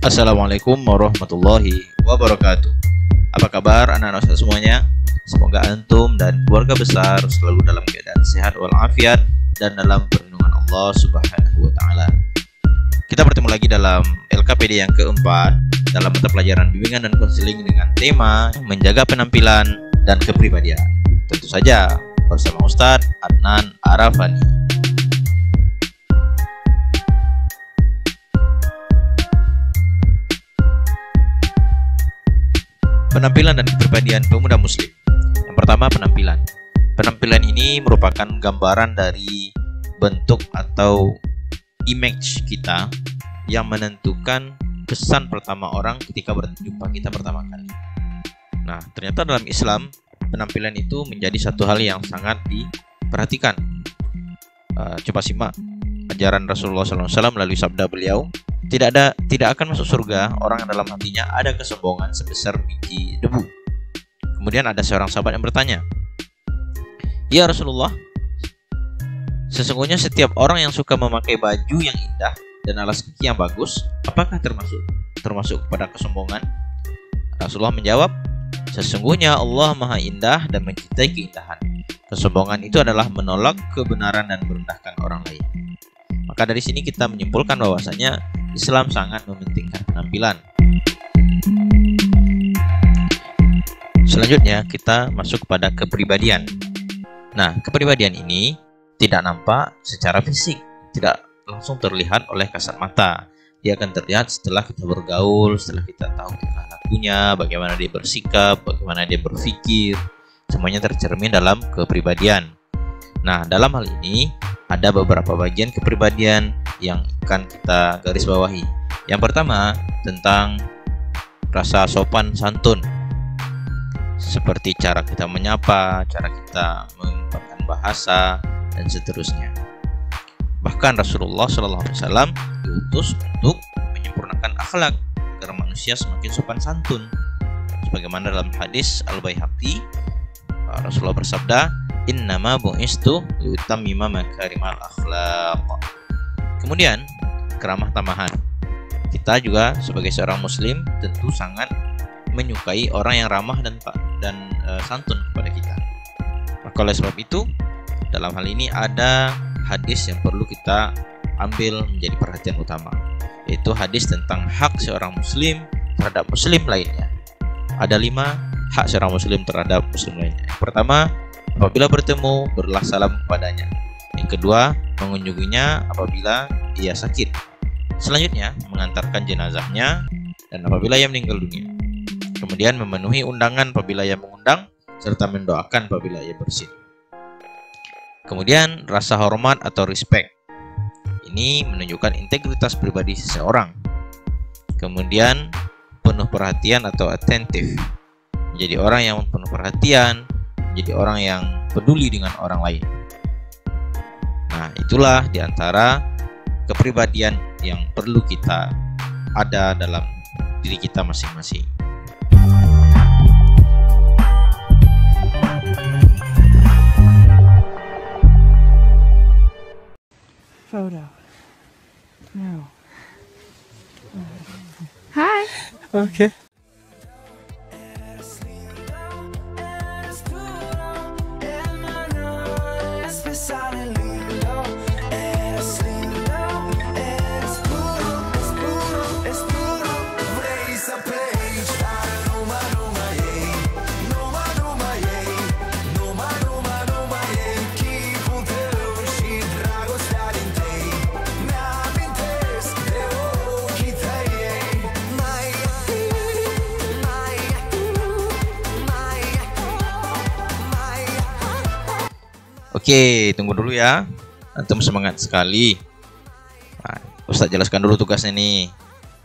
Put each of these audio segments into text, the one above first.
Assalamualaikum warahmatullahi wabarakatuh. Apa kabar anak-anak Ustaz semuanya? Semoga antum dan keluarga besar selalu dalam keadaan sehat walafiat dan dalam perlindungan Allah Subhanahu wa taala. Kita bertemu lagi dalam LKPD yang keempat dalam mata pelajaran bimbingan dan konseling dengan tema menjaga penampilan dan kepribadian. Tentu saja bersama Ustadz Adnan Arafani. Penampilan dan kepribadian pemuda muslim. Yang pertama, penampilan. Penampilan ini merupakan gambaran dari bentuk atau image kita yang menentukan kesan pertama orang ketika berjumpa kita pertama kali. Nah, ternyata dalam Islam penampilan itu menjadi satu hal yang sangat diperhatikan. Coba simak ajaran Rasulullah SAW melalui sabda beliau, tidak akan masuk surga orang yang dalam hatinya ada kesombongan sebesar biji debu. Kemudian ada seorang sahabat yang bertanya, "Ya Rasulullah, sesungguhnya setiap orang yang suka memakai baju yang indah dan alas kaki yang bagus, apakah termasuk kepada kesombongan?" Rasulullah menjawab, "Sesungguhnya Allah Maha Indah dan mencintai keindahan. Kesombongan itu adalah menolak kebenaran dan merendahkan orang lain." Maka dari sini kita menyimpulkan bahwasanya Islam sangat mementingkan penampilan. Selanjutnya kita masuk kepada kepribadian. Nah, kepribadian ini tidak nampak secara fisik, tidak langsung terlihat oleh kasat mata. Dia akan terlihat setelah kita bergaul, setelah kita tahu tingkah lakunya, bagaimana dia bersikap, bagaimana dia berpikir. Semuanya tercermin dalam kepribadian. Nah, dalam hal ini ada beberapa bagian kepribadian yang akan kita garis bawahi. Yang pertama, tentang rasa sopan santun, seperti cara kita menyapa, cara kita mengungkapkan bahasa, dan seterusnya. Bahkan Rasulullah SAW diutus untuk menyempurnakan akhlak agar manusia semakin sopan santun. Sebagaimana dalam hadis Al-Baihaqi, Rasulullah bersabda, "Innama bu'istu liutammima makarimal akhlaq." Kemudian keramah tamahan. Kita juga sebagai seorang muslim tentu sangat menyukai orang yang ramah dan santun kepada kita. Maka oleh sebab itu, dalam hal ini ada hadis yang perlu kita ambil menjadi perhatian utama, yaitu hadis tentang hak seorang muslim terhadap muslim lainnya. Ada 5 hak seorang muslim terhadap muslim lainnya. Yang pertama, apabila bertemu, berilah salam kepadanya. Yang kedua, mengunjunginya apabila ia sakit. Selanjutnya, mengantarkan jenazahnya dan apabila ia meninggal dunia. Kemudian memenuhi undangan apabila ia mengundang, serta mendoakan apabila ia bersin. Kemudian, rasa hormat atau respect. Ini menunjukkan integritas pribadi seseorang. Kemudian, penuh perhatian atau attentif. Menjadi orang yang penuh perhatian, menjadi orang yang peduli dengan orang lain. Nah, itulah diantara kepribadian yang perlu kita ada dalam diri kita masing-masing. Photo. No. Hi. Okay. Oke, tunggu dulu ya. Antum semangat sekali. Nah, Ustadz jelaskan dulu tugasnya nih.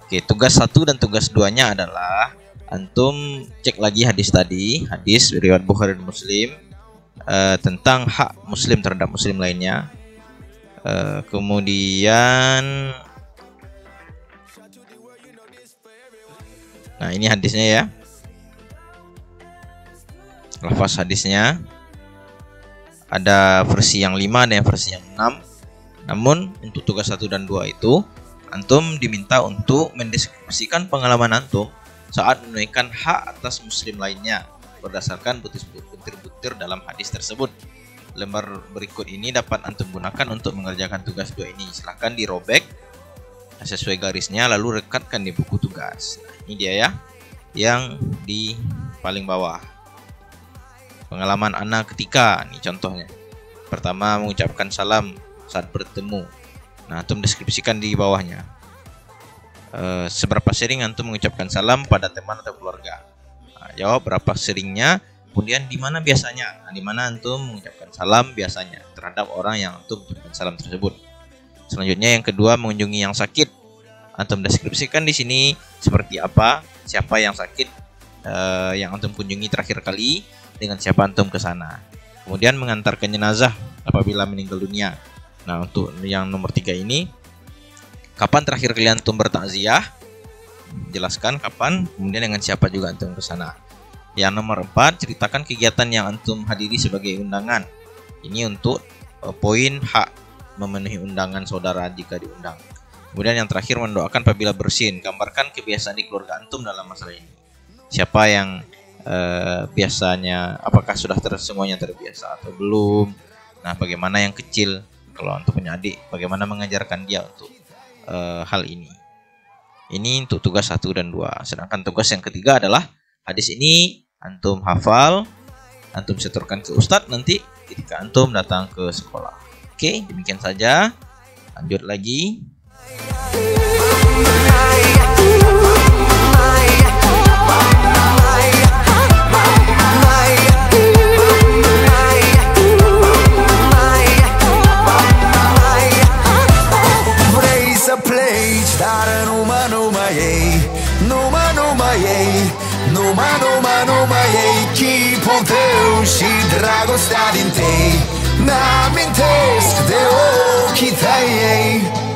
Oke, tugas 1 dan tugas 2-nya adalah antum cek lagi hadis tadi, hadis riwayat Bukhari dan Muslim, tentang hak muslim terhadap muslim lainnya. Kemudian, nah ini hadisnya ya. Lafaz hadisnya. Ada versi yang 5 dan versi yang 6. Namun untuk tugas 1 dan 2 itu antum diminta untuk mendeskripsikan pengalaman antum saat menunaikan hak atas muslim lainnya berdasarkan butir-butir dalam hadis tersebut. Lembar berikut ini dapat antum gunakan untuk mengerjakan tugas 2 ini. Silahkan dirobek sesuai garisnya lalu rekatkan di buku tugas. Nah, ini dia ya, yang di paling bawah. Pengalaman ana ketika, ini contohnya. Pertama, mengucapkan salam saat bertemu. Nah, antum deskripsikan di bawahnya. Seberapa sering antum mengucapkan salam pada teman atau keluarga? Nah, jawab berapa seringnya, kemudian di mana biasanya. Nah, di mana antum mengucapkan salam biasanya terhadap orang yang antum ucapkan salam tersebut. Selanjutnya yang kedua, mengunjungi yang sakit. Antum deskripsikan di sini seperti apa, siapa yang sakit yang antum kunjungi terakhir kali, dengan siapa antum ke sana. Kemudian mengantarkan jenazah apabila meninggal dunia. Nah, untuk yang nomor 3 ini, kapan terakhir kali antum bertakziah? Jelaskan kapan, kemudian dengan siapa juga antum ke sana. Yang nomor 4, ceritakan kegiatan yang antum hadiri sebagai undangan. Ini untuk poin hak memenuhi undangan saudara jika diundang. Kemudian yang terakhir, mendoakan apabila bersin. Gambarkan kebiasaan di keluarga antum dalam masalah ini. Siapa yang biasanya, apakah sudah semuanya terbiasa atau belum? Nah, bagaimana yang kecil, kalau antum punya adik, bagaimana mengajarkan dia untuk hal ini. Ini untuk tugas 1 dan 2. Sedangkan tugas yang ketiga adalah hadis ini antum hafal, antum setorkan ke ustadz nanti ketika antum datang ke sekolah. Oke, demikian saja. Lanjut lagi. Dragosta din tei, na amintesc de ochii tăi.